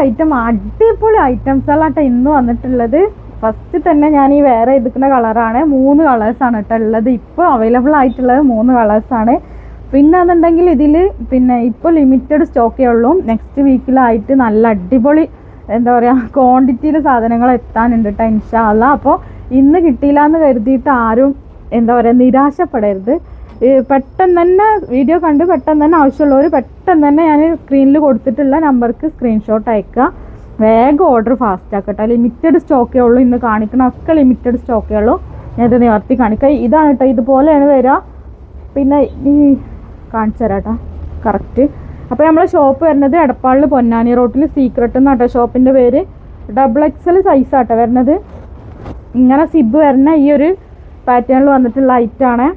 Item അടിപൊളി ഐറ്റംസുകളാട്ടോ ഇന്ന് വന്നിട്ടുള്ളത്. ഫസ്റ്റ് തന്നെ ഞാൻ ഈ വേറെ എടുക്കുന്ന കളറാണ്. 3 കളേഴ്സാണ് കേട്ടോ ഉള്ളത്. ഇപ്പോൾ അവൈലബിൾ ആയിട്ടുള്ളത് 3 കളേഴ്സാണ്. പിന്നെ എന്നുണ്ടെങ്കിൽ ഇതിൽ പിന്നെ ഇപ്പോൾ ലിമിറ്റഡ് സ്റ്റോക്കേ ഉള്ളൂ. നെക്സ്റ്റ് വീക്കിലായിട്ട് നല്ല അടിപൊളി എന്താ പറയുക ക്വാണ്ടിറ്റിയിൽ സാധനങ്ങൾ എത്താനുണ്ട് കേട്ടോ ഇൻഷാ അല്ലാഹ്. അപ്പോൾ ഇന്ന് കിട്ടിയില്ല എന്ന് കരുതിയിട്ട് ആരും എന്താ പറയുക നിരാശപ്പെടരുത്. പെട്ടെന്ന് തന്നെ വീഡിയോ കണ്ട് പെട്ടെന്ന് തന്നെ ആവശ്യമുള്ളവർ പെട്ടെന്ന് തന്നെ ഞാൻ സ്ക്രീനിൽ കൊടുത്തിട്ടുള്ള നമ്പർക്ക് സ്ക്രീൻഷോട്ട് അയക്കുക. വേഗം ഓർഡർ ഫാസ്റ്റ് ആക്കട്ടെ. ലിമിറ്റഡ് സ്റ്റോക്കേ ഉള്ളൂ ഇന്ന് കാണിക്കണം. ഒക്കെ ലിമിറ്റഡ് സ്റ്റോക്കേ ഉള്ളൂ. ഞാൻ ഇത് നിവർത്തി കാണിക്കാം. ഇതാണ് കേട്ടോ, ഇതുപോലെയാണ് വരിക. പിന്നെ ഈ കാണിച്ചു തരാം കേട്ടോ കറക്റ്റ്. അപ്പോൾ നമ്മളെ ഷോപ്പ് വരുന്നത് എടപ്പാളിൽ പൊന്നാനി റോട്ടിൽ സീക്രട്ട് എന്നാട്ടോ ഷോപ്പിൻ്റെ പേര്. XXL സൈസാട്ടോ വരുന്നത്. ഇങ്ങനെ സിബ് വരുന്ന ഈ ഒരു പാറ്റേണിൽ വന്നിട്ടുള്ള ഐറ്റാണ്.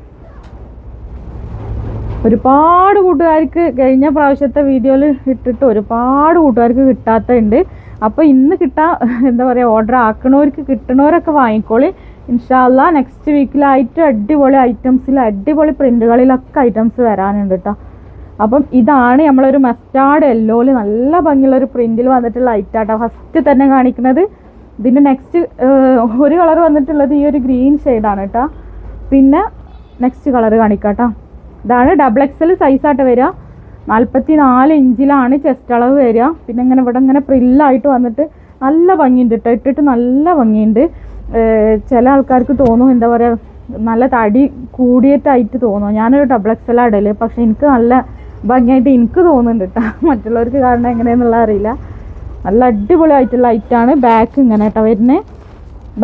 ഒരുപാട് കൂട്ടുകാർക്ക് കഴിഞ്ഞ പ്രാവശ്യത്തെ വീഡിയോയിൽ ഇട്ടിട്ട് ഒരുപാട് കൂട്ടുകാർക്ക് കിട്ടാത്തതുണ്ട്. അപ്പോൾ ഇന്ന് എന്താ പറയുക ഓർഡർ ആക്കണവർക്ക് കിട്ടണവരൊക്കെ വാങ്ങിക്കോളി ഇൻഷാ അല്ലാഹ്. നെക്സ്റ്റ് വീക്കിലായിട്ട് അടിപൊളി ഐറ്റംസിൽ അടിപൊളി പ്രിൻറ്റുകളിലൊക്കെ ഐറ്റംസ് വരാനുണ്ട് കേട്ടോ. അപ്പം ഇതാണ് നമ്മളൊരു മസ്റ്റാർഡ് യെല്ലോയിൽ നല്ല ഭംഗിയുള്ളൊരു പ്രിൻറ്റിൽ വന്നിട്ടുള്ള ഐറ്റാട്ടോ ഫസ്റ്റ് തന്നെ കാണിക്കുന്നത്. ഇതിൻ്റെ നെക്സ്റ്റ് ഒരു കളർ വന്നിട്ടുള്ളത് ഈ ഒരു ഗ്രീൻ ഷെയ്ഡാണ് കേട്ടോ. പിന്നെ നെക്സ്റ്റ് കളർ കാണിക്കാം കേട്ടോ. ഇതാണ് XXL സൈസായിട്ട് വരിക. 44 ഇഞ്ചിലാണ് ചെസ്റ്റ് അളവ് വരിക. പിന്നെ ഇങ്ങനെ ഇവിടെ ഇങ്ങനെ പ്രില്ലായിട്ട് വന്നിട്ട് നല്ല ഭംഗിയുണ്ട് കേട്ടോ. ഇട്ടിട്ട് നല്ല ഭംഗിയുണ്ട്. ചില ആൾക്കാർക്ക് തോന്നും എന്താ പറയുക നല്ല തടി കൂടിയിട്ടായിട്ട് തോന്നും. ഞാനൊരു XXL ഇടൽ, പക്ഷെ എനിക്ക് നല്ല ഭംഗിയായിട്ട് എനിക്ക് തോന്നുന്നുണ്ട് കേട്ടോ. മറ്റുള്ളവർക്ക് കാരണം എങ്ങനെയാണെന്നുള്ള അറിയില്ല. നല്ല അടിപൊളിയായിട്ടുള്ള ഐറ്റാണ്. ബാക്ക് ഇങ്ങനെ കേട്ടോ വരുന്നത്.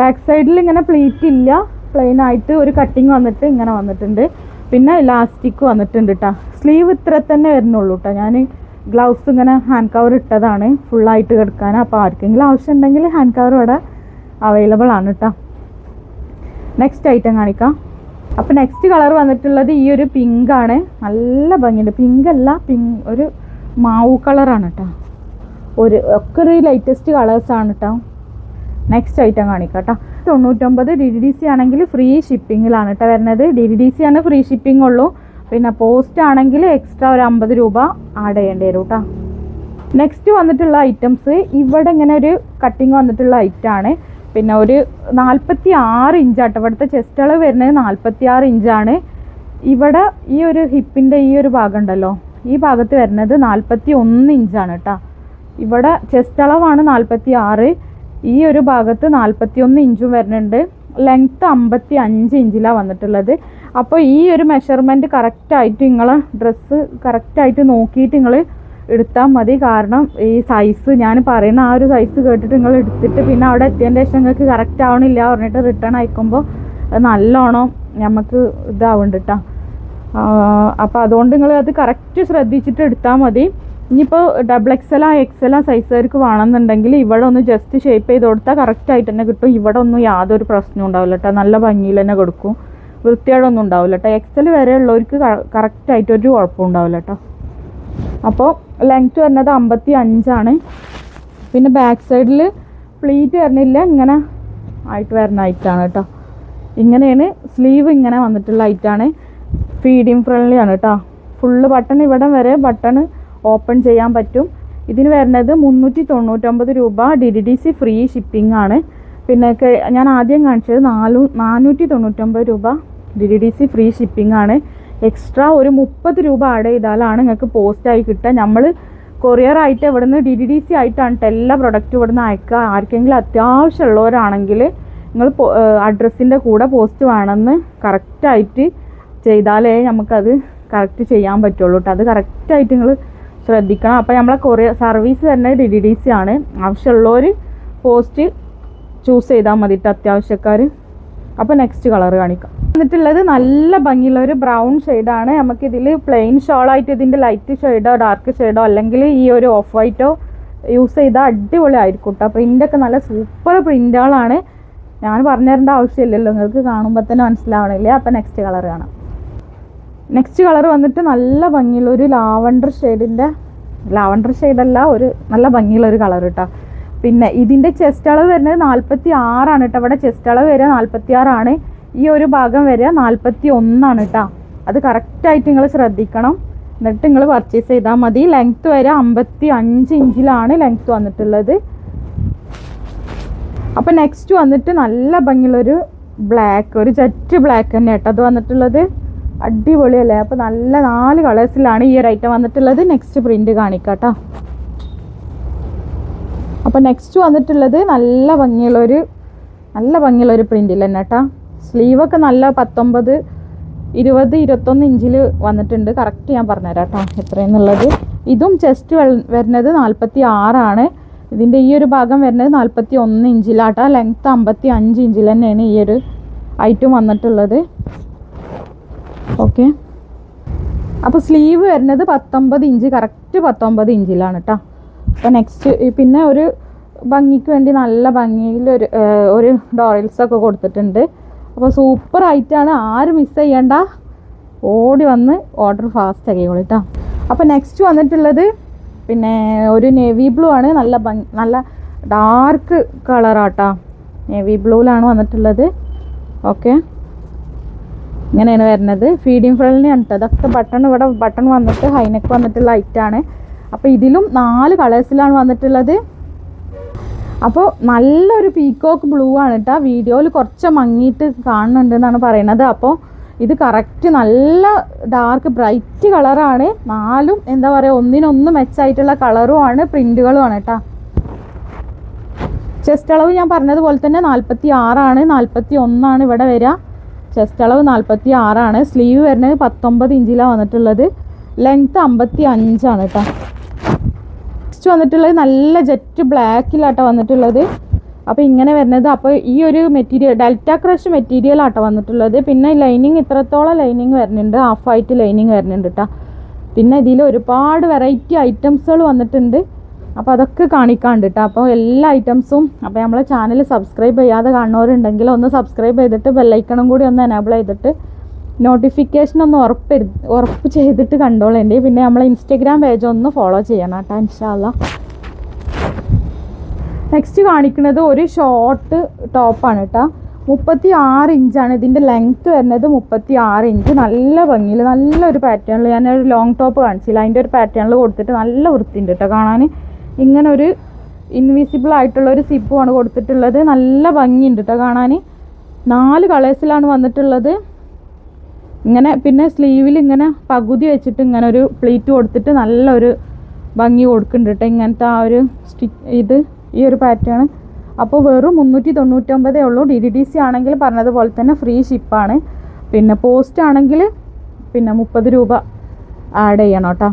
ബാക്ക് സൈഡിൽ ഇങ്ങനെ പ്ലീറ്റ് ഇല്ല, പ്ലെയിൻ ആയിട്ട് ഒരു കട്ടിങ് വന്നിട്ട് ഇങ്ങനെ വന്നിട്ടുണ്ട്. പിന്നെ ഇലാസ്റ്റിക് വന്നിട്ടുണ്ട് കേട്ടോ. സ്ലീവ് ഇത്ര തന്നെ വരുന്നുള്ളൂ കേട്ടോ. ഞാൻ ഗ്ലൗസ് ഇങ്ങനെ ഹാൻഡ് കവർ ഇട്ടതാണ് ഫുള്ളായിട്ട് കിടക്കാൻ. അപ്പോൾ ആർക്കെങ്കിലും ആവശ്യം ഉണ്ടെങ്കിൽ ഹാൻഡ് കവർ ഇവിടെ അവൈലബിൾ ആണ് കേട്ടോ. നെക്സ്റ്റ് ഐറ്റം കാണിക്കാം. അപ്പോൾ നെക്സ്റ്റ് കളർ വന്നിട്ടുള്ളത് ഈ ഒരു പിങ്കാണ്. നല്ല ഭംഗിയുണ്ട്. പിങ്കല്ല, ഒരു മാവു കളറാണ് കേട്ടോ. ഒക്കെ ഒരു ലേറ്റസ്റ്റ് കളേഴ്സാണ് കേട്ടോ. നെക്സ്റ്റ് ഐറ്റം കാണിക്കാം കേട്ടോ. 99 DDDC ആണെങ്കിൽ ഫ്രീ ഷിപ്പിങ്ങിലാണ് കേട്ടോ വരുന്നത്. DDDC ആണ് ഫ്രീ ഷിപ്പിംഗ് ഉള്ളൂ. പിന്നെ പോസ്റ്റ് ആണെങ്കിൽ എക്സ്ട്രാ ഒരു 50 രൂപ ആഡ് ചെയ്യേണ്ടി വരും കേട്ടോ. നെക്സ്റ്റ് വന്നിട്ടുള്ള ഐറ്റംസ് ഇവിടെ ഇങ്ങനെ ഒരു കട്ടിങ് വന്നിട്ടുള്ള ഐറ്റാണ്. പിന്നെ ഒരു 46 ഇഞ്ചാട്ടോ ഇവിടുത്തെ ചെസ്റ്റ് അളവ് വരുന്നത്. 46 ഇഞ്ചാണ്. ഇവിടെ ഈ ഒരു ഹിപ്പിൻ്റെ ഈ ഒരു ഭാഗം ഉണ്ടല്ലോ, ഈ ഭാഗത്ത് വരുന്നത് 41 ഇഞ്ചാണ് കേട്ടോ. ഇവിടെ ചെസ്റ്റ് അളവാണ് 46. ഈ ഒരു ഭാഗത്ത് 41 ഇഞ്ചും വരുന്നുണ്ട്. ലെങ്ത്ത് 55 ഇഞ്ചിലാണ് വന്നിട്ടുള്ളത്. അപ്പോൾ ഈ ഒരു മെഷർമെൻറ്റ് കറക്റ്റായിട്ട് നിങ്ങളെ ഡ്രസ്സ് കറക്റ്റായിട്ട് നോക്കിയിട്ട് നിങ്ങൾ എടുത്താൽ മതി. കാരണം ഈ സൈസ് ഞാൻ പറയുന്ന ആ ഒരു സൈസ് കേട്ടിട്ട് നിങ്ങൾ എടുത്തിട്ട് പിന്നെ അവിടെ എത്തിയതിൻ്റെ ശേഷം നിങ്ങൾക്ക് കറക്റ്റ് ആവണില്ല പറഞ്ഞിട്ട് റിട്ടേൺ അയക്കുമ്പോൾ നല്ലോണം നമുക്ക് ഇതാവുന്നുണ്ട് കേട്ടോ. അപ്പോൾ അതുകൊണ്ട് നിങ്ങൾ അത് കറക്റ്റ് ശ്രദ്ധിച്ചിട്ട് എടുത്താൽ മതി. ഇനിയിപ്പോൾ XXL XL സൈസുകാർക്ക് വേണമെന്നുണ്ടെങ്കിൽ ഇവിടെ ഒന്ന് ജസ്റ്റ് ഷേപ്പ് ചെയ്ത് കൊടുത്താൽ കറക്റ്റായിട്ട് തന്നെ കിട്ടും. ഇവിടെ ഒന്നും യാതൊരു പ്രശ്നവും ഉണ്ടാവില്ല കേട്ടോ. നല്ല ഭംഗിയിൽ തന്നെ കൊടുക്കും. വൃത്തിയോടൊന്നും ഉണ്ടാവില്ല കേട്ടോ. XL വരെ ഉള്ളവർക്ക് കറക്റ്റായിട്ട് ഒരു കുഴപ്പം ഉണ്ടാവില്ല കേട്ടോ. അപ്പോൾ ലെങ്ത്ത് വരുന്നത് 55ആണ്. പിന്നെ ബാക്ക് സൈഡിൽ പ്ലീറ്റ് വരുന്നില്ല, ഇങ്ങനെ ആയിട്ട് വരുന്ന ഐറ്റാണ് കേട്ടോ. ഇങ്ങനെയാണ് സ്ലീവ് ഇങ്ങനെ വന്നിട്ടുള്ള ഐറ്റാണ്. ഫീഡിങ് ഫ്രണ്ട്ലി ആണ് കേട്ടോ. ഫുള്ള് ബട്ടൺ ഇവിടെ വരെ ബട്ടൺ ഓപ്പൺ ചെയ്യാൻ പറ്റും. ഇതിന് വരുന്നത് 399 രൂപ. DDDC ഫ്രീ ഷിപ്പിംഗ് ആണ്. പിന്നെ ഞാൻ ആദ്യം കാണിച്ചത് 499 രൂപ DDDC ഫ്രീ ഷിപ്പിംഗ് ആണ്. എക്സ്ട്രാ ഒരു 30 രൂപ ആഡ് ചെയ്താലാണ് നിങ്ങൾക്ക് പോസ്റ്റായി കിട്ടുക. നമ്മൾ കൊറിയറായിട്ട് ഇവിടുന്ന് DDDC ആയിട്ടാണ് എല്ലാ പ്രൊഡക്റ്റും ഇവിടുന്ന് അയക്കുക. ആർക്കെങ്കിലും അത്യാവശ്യമുള്ളവരാണെങ്കിൽ നിങ്ങൾ അഡ്രസ്സിൻ്റെ കൂടെ പോസ്റ്റ് വേണമെന്ന് കറക്റ്റായിട്ട് ചെയ്താലേ നമുക്കത് കറക്റ്റ് ചെയ്യാൻ പറ്റുള്ളൂ കേട്ടോ. അത് കറക്റ്റായിട്ട് നിങ്ങൾ ശ്രദ്ധിക്കണം. അപ്പോൾ നമ്മളെ കൊറിയർ സർവീസ് തന്നെ DDDC ആണ്. ആവശ്യമുള്ളവർ പോസ്റ്റ് ചൂസ് ചെയ്താൽ മതി കേട്ടോ അത്യാവശ്യക്കാർ. അപ്പോൾ നെക്സ്റ്റ് കളർ കാണിക്കാം. എന്നിട്ടുള്ളത് നല്ല ഭംഗിയുള്ള ഒരു ബ്രൗൺ ഷെയ്ഡാണ്. നമുക്കിതിൽ പ്ലെയിൻ ഷോളായിട്ട് ഇതിൻ്റെ ലൈറ്റ് ഷെയ്ഡോ ഡാർക്ക് ഷെയ്ഡോ അല്ലെങ്കിൽ ഈ ഒരു ഓഫ് വൈറ്റോ യൂസ് ചെയ്താൽ അടിപൊളിയായിരിക്കും കേട്ടോ. പ്രിൻ്റൊക്കെ നല്ല സൂപ്പർ പ്രിൻ്റുകളാണ്. ഞാൻ പറഞ്ഞു തരേണ്ട ആവശ്യമില്ലല്ലോ, നിങ്ങൾക്ക് കാണുമ്പോൾ തന്നെ മനസ്സിലാവണില്ലേ. അപ്പോൾ നെക്സ്റ്റ് കളർ കാണാം. നെക്സ്റ്റ് കളർ വന്നിട്ട് നല്ല ഭംഗിയുള്ള ഒരു ലാവണ്ടർ ഷെയ്ഡല്ല, ഒരു നല്ല ഭംഗിയുള്ള ഒരു കളർ കേട്ടോ. പിന്നെ ഇതിൻ്റെ ചെസ്റ്റ് അളവ് വരുന്നത് 46 കേട്ടോ. ഇവിടെ ചെസ്റ്റ് അളവ് വരിക 46 ഈ ഒരു ഭാഗം വരിക 41 കേട്ടോ. അത് കറക്റ്റായിട്ട് നിങ്ങൾ ശ്രദ്ധിക്കണം. എന്നിട്ട് നിങ്ങൾ പർച്ചേസ് ചെയ്താൽ മതി. ലെങ്ത്ത് വരെ 55 ഇഞ്ചിലാണ് ലെങ്ത്ത് വന്നിട്ടുള്ളത്. അപ്പോൾ നെക്സ്റ്റ് വന്നിട്ട് നല്ല ഭംഗിയുള്ളൊരു ബ്ലാക്ക്, ഒരു ജെറ്റ് ബ്ലാക്ക് തന്നെ കേട്ടോ അത് വന്നിട്ടുള്ളത്. അടിപൊളിയല്ലേ? അപ്പോൾ നല്ല 4 കളേഴ്സിലാണ് ഈ ഒരു ഐറ്റം വന്നിട്ടുള്ളത്. നെക്സ്റ്റ് പ്രിൻറ്റ് കാണിക്കാം കേട്ടോ. അപ്പോൾ നെക്സ്റ്റ് വന്നിട്ടുള്ളത് നല്ല ഭംഗിയുള്ളൊരു പ്രിൻറ്റിൽ തന്നെ കേട്ടോ. സ്ലീവൊക്കെ നല്ല 19, 20, 21 ഇഞ്ചിൽ വന്നിട്ടുണ്ട്. കറക്റ്റ് ഞാൻ പറഞ്ഞുതരാം കേട്ടോ എത്രയെന്നുള്ളത്. ഇതും ചെസ്റ്റ് വരുന്നത് 46 ഇതിൻ്റെ ഈ ഒരു ഭാഗം വരുന്നത് 41 ഇഞ്ചിലാട്ടോ. ലെങ്ത്ത് 55 ഇഞ്ചിൽ തന്നെയാണ് ഈ ഒരു ഐറ്റം വന്നിട്ടുള്ളത്. ഓക്കെ, അപ്പോൾ സ്ലീവ് വരുന്നത് 19 ഇഞ്ച്, കറക്റ്റ് 19 ഇഞ്ചിലാണ് കേട്ടോ. അപ്പോൾ നെക്സ്റ്റ് പിന്നെ ഒരു ഭംഗിക്ക് വേണ്ടി നല്ല ഭംഗിയിൽ ഒരു ഡോറിൽസൊക്കെ കൊടുത്തിട്ടുണ്ട്. അപ്പോൾ സൂപ്പർ ആയിട്ടാണ്, ആരും മിസ് ചെയ്യണ്ട, ഓടി വന്ന് ഓർഡർ ഫാസ്റ്റ് ആക്കിക്കോളൂ കേട്ടോ. അപ്പോൾ നെക്സ്റ്റ് വന്നിട്ടുള്ളത് പിന്നെ ഒരു നേവി ബ്ലൂ ആണ്. നല്ല ഡാർക്ക് കളറാട്ടോ, നേവി ബ്ലൂവിലാണ് വന്നിട്ടുള്ളത്. ഓക്കെ, ഇങ്ങനെയാണ് വരുന്നത്. ഫീഡിങ് ഫ്രണ്ടിന് കേട്ടോ. അതൊക്കെ ഇവിടെ ബട്ടൺ വന്നിട്ട് ഹൈനെക്ക് വന്നിട്ടുള്ള ഐറ്റാണ്. അപ്പോൾ ഇതിലും 4 കളേഴ്സിലാണ് വന്നിട്ടുള്ളത്. അപ്പോൾ നല്ലൊരു പീക്കോക്ക് ബ്ലൂ ആണ് കേട്ടോ. വീഡിയോയിൽ കുറച്ച് മങ്ങിയിട്ട് കാണുന്നുണ്ടെന്നാണ് പറയുന്നത്. അപ്പോൾ ഇത് കറക്റ്റ് നല്ല ഡാർക്ക് ബ്രൈറ്റ് കളറാണ്. 4ഉം എന്താ പറയുക, ഒന്നിനൊന്ന് മെച്ചായിട്ടുള്ള കളറുമാണ്, പ്രിൻറ്റുകളുമാണ് കേട്ടോ. ചെസ്റ്റ് അളവ് ഞാൻ പറഞ്ഞതുപോലെ തന്നെ 46, 41 ഇവിടെ വരിക. ചെസ്റ്റ് അളവ് 46. സ്ലീവ് വരുന്നത് 19 ഇഞ്ചിലാണ് വന്നിട്ടുള്ളത്. ലെങ്ത്ത് 55 കേട്ടോ. നെക്സ്റ്റ് വന്നിട്ടുള്ളത് നല്ല ജെറ്റ് ബ്ലാക്കിലാട്ടോ വന്നിട്ടുള്ളത്. അപ്പോൾ ഇങ്ങനെ വരുന്നത്. അപ്പോൾ ഈ ഒരു മെറ്റീരിയൽ ഡെൽറ്റ ക്രഷ് മെറ്റീരിയൽ ആട്ടോ വന്നിട്ടുള്ളത്. പിന്നെ ലൈനിങ് ഇത്രത്തോളം ലൈനിങ് വരുന്നുണ്ട്, ഹാഫ് ആയിട്ട് ലൈനിങ് വരുന്നുണ്ട് കേട്ടോ. പിന്നെ ഇതിൽ ഒരുപാട് വെറൈറ്റി ഐറ്റംസുകൾ വന്നിട്ടുണ്ട്. അപ്പോൾ അതൊക്കെ കാണിക്കാണ്ട് കേട്ടോ. അപ്പോൾ എല്ലാ ഐറ്റംസും, അപ്പോൾ നമ്മളെ ചാനൽ സബ്സ്ക്രൈബ് ചെയ്യാതെ കാണുന്നവരുണ്ടെങ്കിൽ ഒന്ന് സബ്സ്ക്രൈബ് ചെയ്തിട്ട് ബെല്ലൈക്കണം കൂടി ഒന്ന് എനേബിൾ ചെയ്തിട്ട് നോട്ടിഫിക്കേഷൻ ഒന്ന് ഉറപ്പ് ചെയ്തിട്ട് കണ്ടോളേണ്ടി. പിന്നെ നമ്മളെ ഇൻസ്റ്റഗ്രാം പേജ് ഒന്ന് ഫോളോ ചെയ്യണം കേട്ടോ ഇൻഷാല്ലാ. നെക്സ്റ്റ് കാണിക്കുന്നത് ഒരു ഷോർട്ട് ടോപ്പാണ് കേട്ടോ. 36 ഇഞ്ചാണ് ഇതിൻ്റെ ലെങ്ത്ത് വരുന്നത്. 36 ഇഞ്ച് നല്ല ഭംഗിയിൽ നല്ലൊരു പാറ്റേണിൽ, ഞാനൊരു ലോങ് ടോപ്പ് കാണിച്ചില്ല, അതിൻ്റെ ഒരു പാറ്റേണിൽ കൊടുത്തിട്ട് നല്ല വൃത്തിയുണ്ട് കേട്ടോ കാണാൻ. ഇങ്ങനെ ഒരു ഇൻവിസിബിൾ ആയിട്ടുള്ള ഒരു സിപ്പുമാണ് കൊടുത്തിട്ടുള്ളത്. നല്ല ഭംഗിയുണ്ട് കേട്ടോ കാണാൻ. 4 കളേഴ്സിലാണ് വന്നിട്ടുള്ളത്. ഇങ്ങനെ പിന്നെ സ്ലീവിൽ ഇങ്ങനെ പകുതി വെച്ചിട്ട് ഇങ്ങനെ ഒരു പ്ലീറ്റ് കൊടുത്തിട്ട് നല്ലൊരു ഭംഗി കൊടുക്കുന്നുണ്ട് കേട്ടോ. ഇങ്ങനത്തെ ആ ഒരു ഈ ഒരു പാറ്റേൺ. അപ്പോൾ വെറും 399 ഉള്ളൂ. DDDC ആണെങ്കിൽ പറഞ്ഞതുപോലെ തന്നെ ഫ്രീ ഷിപ്പാണ്. പിന്നെ പോസ്റ്റ് ആണെങ്കിൽ പിന്നെ 30 രൂപ ആഡ് ചെയ്യണം കേട്ടോ.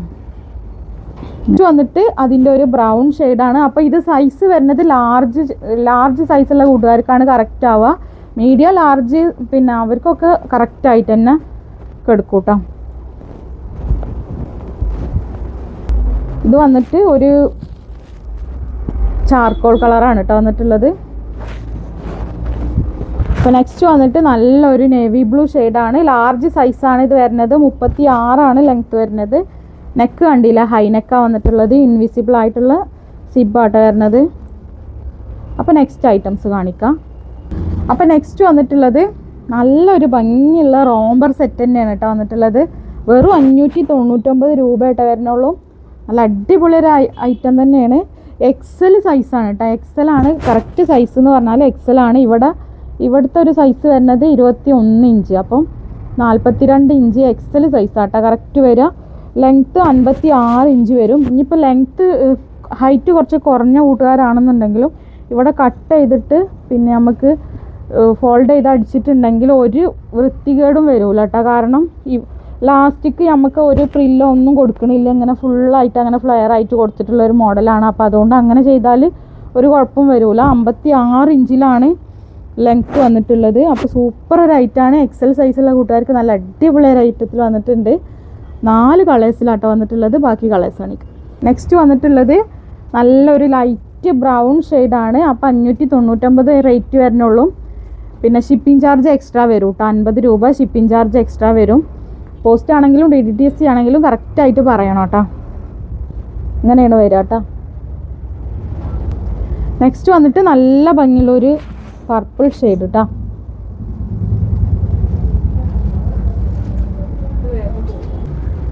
ഇത് വന്നിട്ട് അതിൻ്റെ ഒരു ബ്രൗൺ ഷെയ്ഡാണ്. അപ്പോൾ ഇത് സൈസ് വരുന്നത് ലാർജ് സൈസുള്ള കൂട്ടുകാർക്കാണ് കറക്റ്റ് ആവുക. മീഡിയം ലാർജ് പിന്നെ അവർക്കൊക്കെ കറക്റ്റായിട്ട് തന്നെ എടുക്കും കേട്ടോ. ഇത് വന്നിട്ട് ഒരു ചാർക്കോൾ കളറാണ് കേട്ടോ വന്നിട്ടുള്ളത്. അപ്പോൾ നെക്സ്റ്റ് വന്നിട്ട് നല്ലൊരു നേവി ബ്ലൂ ഷെയ്ഡാണ്. ലാർജ് സൈസാണ് ഇത് വരുന്നത്. 36 ലെങ്ത്ത് വരുന്നത്. നെക്ക് കണ്ടില്ല, ഹൈ നെക്കാണ് വന്നിട്ടുള്ളത്. ഇൻവിസിബിൾ ആയിട്ടുള്ള സിബാട്ടോ വരുന്നത്. അപ്പോൾ നെക്സ്റ്റ് ഐറ്റംസ് കാണിക്കാം. അപ്പോൾ നെക്സ്റ്റ് വന്നിട്ടുള്ളത് നല്ലൊരു ഭംഗിയുള്ള റോംബർ സെറ്റ് തന്നെയാണ് കേട്ടോ വന്നിട്ടുള്ളത്. വെറും 599 രൂപ ആയിട്ടോ വരുന്നുള്ളൂ. നല്ല അടിപൊളി ഒരു ഐറ്റം തന്നെയാണ്. XL സൈസാണ് കേട്ടോ. XL ആണ് കറക്റ്റ് സൈസ് എന്ന് പറഞ്ഞാൽ XL ആണ്. ഇവിടുത്തെ ഒരു സൈസ് വരുന്നത് 21 ഇഞ്ച്. അപ്പം 42 ഇഞ്ച് XL സൈസാട്ടോ കറക്റ്റ് വരിക. ലെങ്ത്ത് 56 ഇഞ്ച് വരും. ഇനിയിപ്പോൾ ലെങ്ത്ത് ഹൈറ്റ് കുറച്ച് കുറഞ്ഞ കൂട്ടുകാരാണെന്നുണ്ടെങ്കിലും ഇവിടെ കട്ട് ചെയ്തിട്ട് പിന്നെ നമുക്ക് ഫോൾഡ് ചെയ്ത് അടിച്ചിട്ടുണ്ടെങ്കിൽ ഒരു വൃത്തികേടും വരില്ല കേട്ടോ. കാരണം ഈ ലാസ്റ്റിക്ക് നമുക്ക് ഒരു പ്രില്ലോ ഒന്നും കൊടുക്കണില്ല. ഇങ്ങനെ ഫുള്ളായിട്ട് അങ്ങനെ ഫ്ലെയർ ആയിട്ട് കൊടുത്തിട്ടുള്ള ഒരു മോഡലാണ്. അപ്പോൾ അതുകൊണ്ട് അങ്ങനെ ചെയ്താൽ ഒരു കുഴപ്പം വരില്ല. 56 ഇഞ്ചിലാണ് ലെങ്ത്ത് വന്നിട്ടുള്ളത്. അപ്പോൾ സൂപ്പർ ഒരു ഐറ്റാണ്. XL സൈസുള്ള കൂട്ടുകാർക്ക് നല്ല അടിപൊളി ഒരു ഐറ്റത്തിൽ വന്നിട്ടുണ്ട്. 4 കളേഴ്സിലാട്ടോ വന്നിട്ടുള്ളത്. ബാക്കി കളേഴ്സ് കാണിക്കും. നെക്സ്റ്റ് വന്നിട്ടുള്ളത് നല്ലൊരു ലൈറ്റ് ബ്രൗൺ ഷെയ്ഡാണ്. അപ്പോൾ 599 റേറ്റ് വരുന്നുള്ളൂ. പിന്നെ ഷിപ്പിംഗ് ചാർജ് എക്സ്ട്രാ വരും കേട്ടോ. 50 രൂപ ഷിപ്പിംഗ് ചാർജ് എക്സ്ട്രാ വരും. പോസ്റ്റ് ആണെങ്കിലും DDDC ആണെങ്കിലും കറക്റ്റായിട്ട് പറയണം കേട്ടോ. ഇങ്ങനെയാണ് വരിക കേട്ടോ. നെക്സ്റ്റ് വന്നിട്ട് നല്ല ഭംഗിയുള്ളൊരു പർപ്പിൾ ഷെയ്ഡ് കേട്ടോ.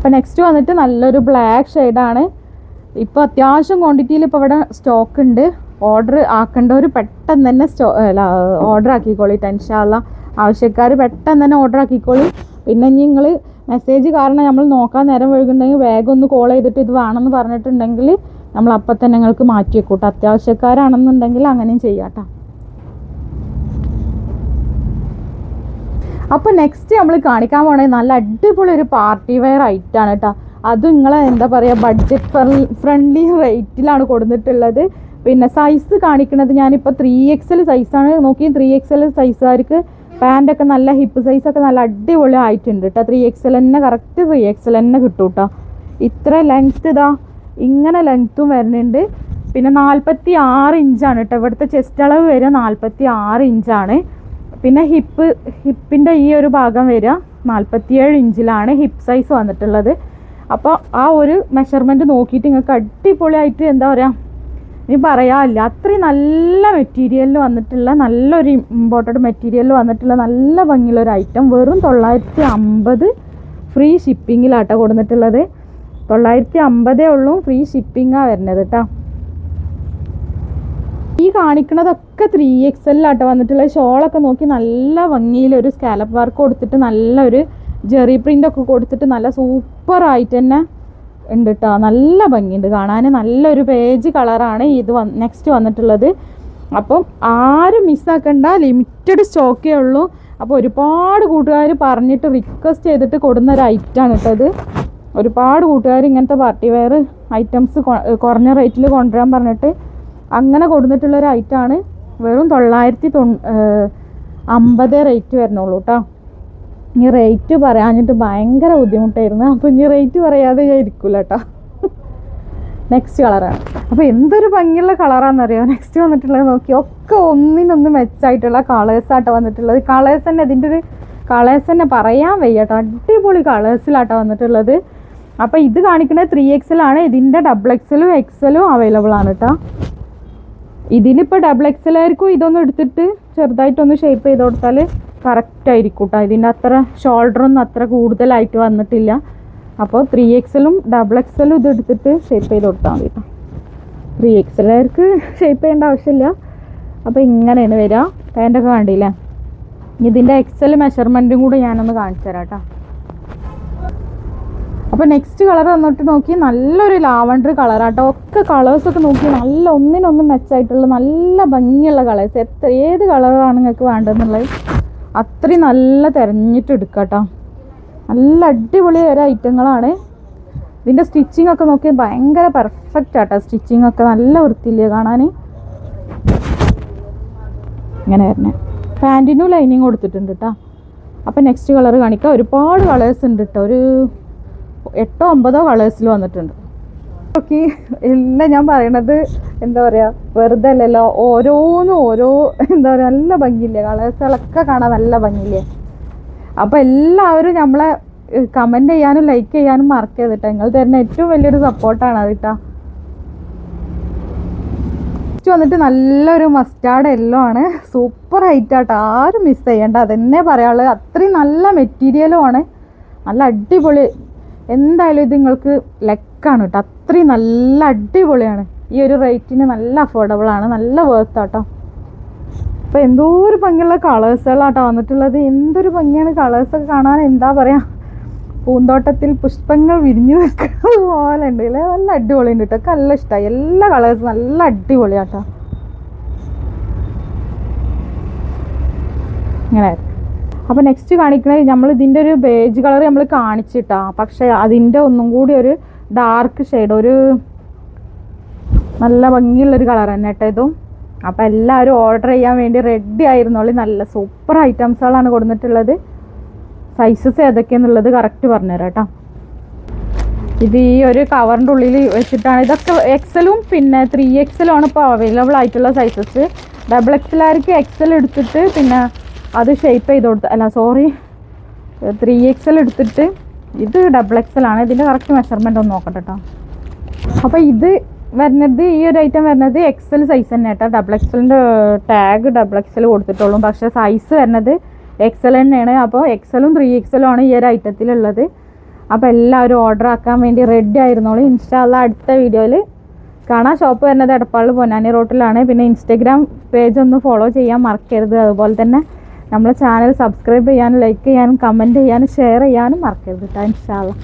അപ്പോൾ നെക്സ്റ്റ് വന്നിട്ട് നല്ലൊരു ബ്ലാക്ക് ഷെയ്ഡാണ്. ഇപ്പോൾ അത്യാവശ്യം ക്വാണ്ടിറ്റിയിൽ ഇപ്പോൾ ഇവിടെ സ്റ്റോക്ക് ഉണ്ട്. ഓർഡർ ആക്കേണ്ടവർ പെട്ടെന്ന് തന്നെ ഓർഡർ ആക്കിക്കോളിട്ട് ഇൻഷാ അല്ലാഹ്. ആവശ്യക്കാർ പെട്ടെന്ന് തന്നെ ഓർഡർ ആക്കിക്കോളി. പിന്നെ നിങ്ങൾ മെസ്സേജ് കാരണം നമ്മൾ നോക്കാൻ നേരം വൈകുന്നുണ്ടെങ്കിൽ വേഗം ഒന്ന് കോൾ ചെയ്തിട്ട് ഇത് വേണമെന്ന് പറഞ്ഞിട്ടുണ്ടെങ്കിൽ നമ്മൾ അപ്പം തന്നെ നിങ്ങൾക്ക് മാറ്റി വെക്കൂട്ടോ. അത്യാവശ്യക്കാരാണെന്നുണ്ടെങ്കിൽ അങ്ങനെയും ചെയ്യാട്ടോ. അപ്പോൾ നെക്സ്റ്റ് നമ്മൾ കാണിക്കാൻ പോണത് നല്ല അടിപൊളി ഒരു പാർട്ടി വെയർ ഐറ്റാണ് കേട്ടോ. അത് നിങ്ങളെ എന്താ പറയുക ബഡ്ജറ്റ് ഫ്രണ്ട്ലി റേറ്റിലാണ് കൊടുത്തിട്ടുള്ളത്. പിന്നെ സൈസ് കാണിക്കുന്നത് ഞാനിപ്പോൾ 3XL സൈസാണ് നോക്കി. 3XL സൈസുകാർക്ക് പാൻറ്റൊക്കെ നല്ല ഹിപ്പ് സൈസൊക്കെ നല്ല അടിപൊളി ആയിട്ടുണ്ട് കേട്ടോ. 3XL തന്നെ കറക്റ്റ് 3XL തന്നെ കിട്ടും കേട്ടോ. ഇത്ര ലെങ്ത്ത് ഇതാ ഇങ്ങനെ ലെങ്ത്തും വരുന്നുണ്ട്. പിന്നെ 46 ഇഞ്ചാണ് കേട്ടോ ഇവിടുത്തെ ചെസ്റ്റ് അളവ് വരിക. 46 ഇഞ്ചാണ്. പിന്നെ ഹിപ്പിൻ്റെ ഈ ഒരു ഭാഗം വരിക 47 ഇഞ്ചിലാണ് ഹിപ്പ് സൈസ് വന്നിട്ടുള്ളത്. അപ്പോൾ ആ ഒരു മെഷർമെൻറ്റ് നോക്കിയിട്ട് നിങ്ങൾക്ക് അടിപൊളിയായിട്ട് എന്താ പറയുക ഇനി പറയാനില്ല. അത്രയും നല്ല മെറ്റീരിയലിൽ വന്നിട്ടുള്ള നല്ലൊരു ഇമ്പോർട്ടഡ് മെറ്റീരിയലിൽ വന്നിട്ടുള്ള നല്ല ഭംഗിയുള്ളൊരു ഐറ്റം. വെറും 950 ഫ്രീ ഷിപ്പിങ്ങിലാട്ടോ കൊടുത്തിട്ടുള്ളത്. 950 ഉള്ളൂ, ഫ്രീ ഷിപ്പിങ്ങാണ് വരുന്നത് കേട്ടോ. ഈ കാണിക്കുന്നതൊക്കെ 3XL വന്നിട്ടുള്ള ഷോളൊക്കെ നോക്കി നല്ല ഭംഗിയിൽ ഒരു സ്കാലപ്പ് വർക്ക് കൊടുത്തിട്ട് നല്ലൊരു ജെറി പ്രിൻ്റൊക്കെ കൊടുത്തിട്ട് നല്ല സൂപ്പറായിട്ട് തന്നെ ഉണ്ട് കേട്ടോ. നല്ല ഭംഗിയുണ്ട് കാണാൻ. നല്ലൊരു പേജ് കളറാണ് ഇത് നെക്സ്റ്റ് വന്നിട്ടുള്ളത്. അപ്പം ആരും മിസ്സാക്കണ്ട, ലിമിറ്റഡ് സ്റ്റോക്കേ ഉള്ളൂ. അപ്പോൾ ഒരുപാട് കൂട്ടുകാർ പറഞ്ഞിട്ട് റിക്വസ്റ്റ് ചെയ്തിട്ട് കൊടുന്ന ഒരു ഐറ്റമാണ് കേട്ടോ ഇത്. ഒരുപാട് കൂട്ടുകാർ ഇങ്ങനത്തെ പാർട്ടി വെയർ ഐറ്റംസ് കുറഞ്ഞ റേറ്റിൽ കൊണ്ടുവരാൻ പറഞ്ഞിട്ട് അങ്ങനെ കൊടുത്തിട്ടുള്ളൊരു ഐറ്റമാണ്. വെറും 950 റേറ്റ് വരുന്നുള്ളൂ കേട്ടോ. ഇനി റേറ്റ് പറയാഞ്ഞിട്ട് ഭയങ്കര ബുദ്ധിമുട്ടായിരുന്നു. അപ്പോൾ ഇനി റേറ്റ് പറയാതെ ഞാൻ ഇരിക്കില്ല കേട്ടോ. നെക്സ്റ്റ് കളറാണ്. അപ്പോൾ എന്തൊരു ഭംഗിയുള്ള കളറാണെന്നറിയോ നെക്സ്റ്റ് വന്നിട്ടുള്ളത് നോക്കി. ഒക്കെ ഒന്നിനൊന്ന് മെച്ചായിട്ടുള്ള കളേഴ്സാട്ടോ വന്നിട്ടുള്ളത്. കളേഴ്സ് തന്നെ ഇതിൻ്റെ ഒരു കളേഴ്സ് തന്നെ പറയാൻ വയ്യ കേട്ടോ. അടിപൊളി കളേഴ്സിലാട്ടോ വന്നിട്ടുള്ളത്. അപ്പോൾ ഇത് കാണിക്കുന്നത് 3XL ആണ്. ഇതിൻ്റെ XXL XL അവൈലബിൾ ആണ് കേട്ടോ. ഇതിലിപ്പോൾ XXL ആയിരിക്കും. ഇതൊന്നും എടുത്തിട്ട് ചെറുതായിട്ടൊന്ന് ഷേപ്പ് ചെയ്ത് കൊടുത്താൽ കറക്റ്റ് ആയിരിക്കും കേട്ടോ. ഇതിൻ്റെ അത്ര ഷോൾഡറൊന്നും അത്ര കൂടുതലായിട്ട് വന്നിട്ടില്ല. അപ്പോൾ 3XL XXL ഇത് എടുത്തിട്ട് ഷേപ്പ് ചെയ്ത് കൊടുത്താൽ മതി കേട്ടോ. 3XL ആർക്ക് ഷേപ്പ് ചെയ്യേണ്ട ആവശ്യമില്ല. അപ്പോൾ ഇങ്ങനെയാണ് വരിക. പാൻറ്റൊക്കെ കണ്ടില്ലേ. ഇതിൻ്റെ XL മെഷർമെൻറ്റും കൂടി ഞാനൊന്ന് കാണിച്ചു തരാം കേട്ടോ. അപ്പോൾ നെക്സ്റ്റ് കളർ വന്നിട്ട് നോക്കി നല്ലൊരു ലാവണ്ടർ കളറാട്ടോ. ഒക്കെ കളേഴ്സൊക്കെ നോക്കി നല്ല ഒന്നിനൊന്നും മെച്ചായിട്ടുള്ള നല്ല ഭംഗിയുള്ള കളേഴ്സ്. ഏത് കളറാണ് നിങ്ങൾക്ക് വേണ്ടതെന്നുള്ളത് അത്രയും നല്ല തിരഞ്ഞിട്ട് എടുക്കുക കേട്ടോ. നല്ല അടിപൊളി ഒരു ഐറ്റങ്ങളാണ്. ഇതിൻ്റെ സ്റ്റിച്ചിങ് ഒക്കെ നോക്കി ഭയങ്കര പെർഫെക്റ്റ് ആട്ടോ. സ്റ്റിച്ചിങ് ഒക്കെ നല്ല വൃത്തിയില്ലേ കാണാൻ. ഇങ്ങനെ വരണേ. പാൻറ്റിനും ലൈനിങ് കൊടുത്തിട്ടുണ്ട് കേട്ടോ. അപ്പോൾ നെക്സ്റ്റ് കളർ കാണിക്കാം. ഒരുപാട് കളേഴ്സ് ഉണ്ട് കേട്ടോ. ഒരു 8-9 കളേഴ്സിൽ വന്നിട്ടുണ്ട്. ഓക്കെ, എല്ലാം ഞാൻ പറയണത് എന്താ പറയുക വെറുതെ അല്ലല്ലോ. ഓരോന്നും ഓരോ എന്താ പറയുക നല്ല ഭംഗിയില്ലേ കളേഴ്സുകളൊക്കെ കാണാൻ നല്ല ഭംഗിയില്ലേ. അപ്പോൾ എല്ലാവരും നമ്മളെ കമൻറ്റ് ചെയ്യാനും ലൈക്ക് ചെയ്യാനും മറക്കരുത് കേട്ടോ. നിങ്ങൾ തരുന്ന ഏറ്റവും വലിയൊരു സപ്പോർട്ടാണ് അത് കേട്ടോ. നെക്സ്റ്റ് വന്നിട്ട് നല്ലൊരു മസ്റ്റാർഡ് യെല്ലോ ആണ്. സൂപ്പർ ഹൈറ്റാട്ടോ. ആരും മിസ് ചെയ്യേണ്ട. അതെന്നെ പറയാനുള്ളത്. അത്രയും നല്ല മെറ്റീരിയലുമാണ്. നല്ല അടിപൊളി. എന്തായാലും ഇത് നിങ്ങൾക്ക് ലെക്കാണ് കേട്ടോ. അത്രയും നല്ല അടിപൊളിയാണ്. ഈ ഒരു റേറ്റിന് നല്ല അഫോർഡബിളാണ്. നല്ല വേർത്താട്ടോ. അപ്പോൾ എന്തോ ഒരു ഭംഗിയുള്ള കളേഴ്സുകളാട്ടോ വന്നിട്ടുള്ളത്. എന്തൊരു ഭംഗിയാണ് കളേഴ്സൊക്കെ കാണാൻ. എന്താ പറയുക പൂന്തോട്ടത്തിൽ പുഷ്പങ്ങൾ വിരിഞ്ഞു നിൽക്കുന്നത് പോലെ ഉണ്ട് അല്ലേ. നല്ല അടിപൊളിയുണ്ട് കേട്ടോ. ഒക്കെ നല്ല ഇഷ്ടമായി. എല്ലാ കളേഴ്സും നല്ല അടിപൊളിയാട്ടോ. ഇങ്ങനെ. അപ്പോൾ നെക്സ്റ്റ് കാണിക്കുന്നത് നമ്മൾ ഇതിൻ്റെ ഒരു ബേജ് കളർ നമ്മൾ കാണിച്ചിട്ടാ. പക്ഷേ അതിൻ്റെ ഒന്നും കൂടി ഒരു ഡാർക്ക് ഷെയ്ഡ് ഒരു നല്ല ഭംഗിയുള്ളൊരു കളർ തന്നെ കേട്ടോ ഇതും. അപ്പോൾ എല്ലാവരും ഓർഡർ ചെയ്യാൻ വേണ്ടി റെഡി ആയിരുന്നോളി. നല്ല സൂപ്പർ ഐറ്റംസുകളാണ് കൊടുത്തിട്ടുള്ളത്. സൈസസ് ഏതൊക്കെയാണെന്നുള്ളത് കറക്റ്റ് പറഞ്ഞുതരാം കേട്ടോ. ഇത് ഈ ഒരു കവറിൻ്റെ ഉള്ളിൽ വെച്ചിട്ടാണ്. ഇതൊക്കെ XLും പിന്നെ 3XLുമാണ് ഇപ്പോൾ അവൈലബിൾ ആയിട്ടുള്ള സൈസസ്. XXL ആർക്ക് XL എടുത്തിട്ട് പിന്നെ അത് ഷേപ്പ് ചെയ്ത് കൊടുത്ത് 3XL എടുത്തിട്ട് ഇത് XXL ആണ്. ഇതിൻ്റെ കറക്റ്റ് മെഷർമെൻ്റ് ഒന്ന് നോക്കട്ടെ കേട്ടോ. അപ്പോൾ ഇത് വരുന്നത് ഈ ഒരു ഐറ്റം വരുന്നത് XL സൈസ് തന്നെ കേട്ടോ. XXLൻ്റെ ടാഗ് XXL കൊടുത്തിട്ടുള്ളൂ. പക്ഷേ സൈസ് വരുന്നത് XL തന്നെയാണ്. അപ്പോൾ XLും 3XLും ആണ് ഈ ഒരു ഐറ്റത്തിലുള്ളത്. അപ്പോൾ എല്ലാവരും ഓർഡർ ആക്കാൻ വേണ്ടി റെഡി ആയിരുന്നോളൂ. ഇൻഷാല്ലാ അടുത്ത വീഡിയോയിൽ കാണാം. ഷോപ്പ് വരുന്നത് എടപ്പാളിൽ പൊന്നാനി റോട്ടിലാണ്. പിന്നെ ഇൻസ്റ്റഗ്രാം പേജ് ഒന്ന് ഫോളോ ചെയ്യാൻ മറക്കരുത്. അതുപോലെ തന്നെ നമ്മളെ ചാനൽ സബ്സ്ക്രൈബ് ചെയ്യാനും ലൈക്ക് ചെയ്യാനും കമൻറ്റ് ചെയ്യാനും ഷെയർ ചെയ്യാനും മറക്കരുത് കേട്ടോ. ഇൻഷാല്ലാ.